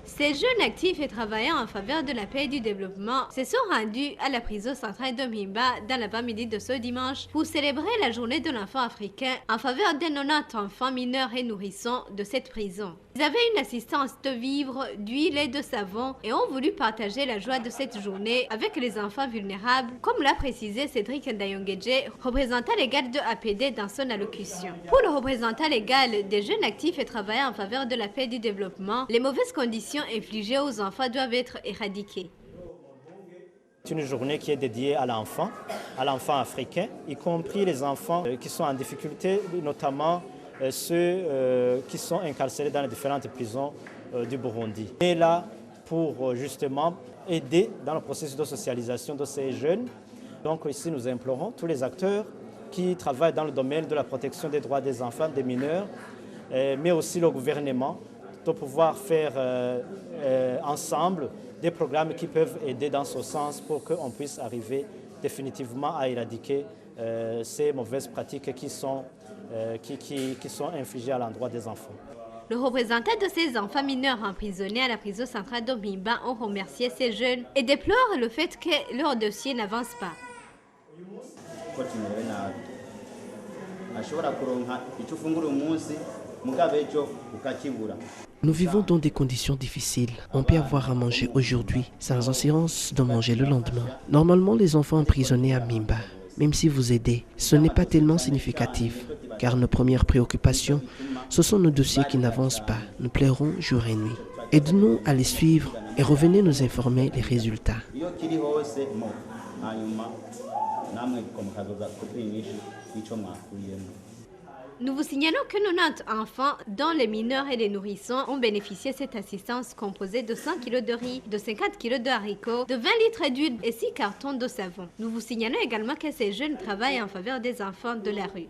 Ces jeunes actifs et travaillant en faveur de la paix et du développement se sont rendus à la prison centrale de Mpimba dans l'avant-midi de ce dimanche pour célébrer la journée de l'enfant africain en faveur des 90 enfants mineurs et nourrissons de cette prison. Ils avaient une assistance de vivres, d'huile et de savon et ont voulu partager la joie de cette journée avec les enfants vulnérables, comme l'a précisé Cédric Ndayongedje, représentant légal de APD dans son allocution. Pour le représentant légal des jeunes actifs et travaillant en faveur de la paix et du développement, les mauvaises conditions infligées aux enfants doivent être éradiquées. C'est une journée qui est dédiée à l'enfant africain, y compris les enfants qui sont en difficulté, notamment ceux qui sont incarcérés dans les différentes prisons du Burundi. On est là pour justement aider dans le processus de socialisation de ces jeunes. Donc ici nous implorons tous les acteurs qui travaillent dans le domaine de la protection des droits des enfants, des mineurs, mais aussi le gouvernement, de pouvoir faire ensemble des programmes qui peuvent aider dans ce sens pour qu'on puisse arriver définitivement à éradiquer ces mauvaises pratiques qui sont infligées à l'endroit des enfants. Le représentant de ces enfants mineurs emprisonnés à la prison centrale de Mpimba ont remercié ces jeunes et déplorent le fait que leur dossier n'avance pas. Nous vivons dans des conditions difficiles. On peut avoir à manger aujourd'hui, sans assurance de manger le lendemain. Normalement, les enfants emprisonnés à Mpimba, même si vous aidez, ce n'est pas tellement significatif, car nos premières préoccupations, ce sont nos dossiers qui n'avancent pas. Nous pleurons jour et nuit. Aide-nous à les suivre et revenez nous informer des résultats. Nous vous signalons que 90 enfants, dont les mineurs et les nourrissons, ont bénéficié de cette assistance composée de 100 kg de riz, de 50 kg de haricots, de 20 litres d'huile et 6 cartons de savon. Nous vous signalons également que ces jeunes travaillent en faveur des enfants de la rue.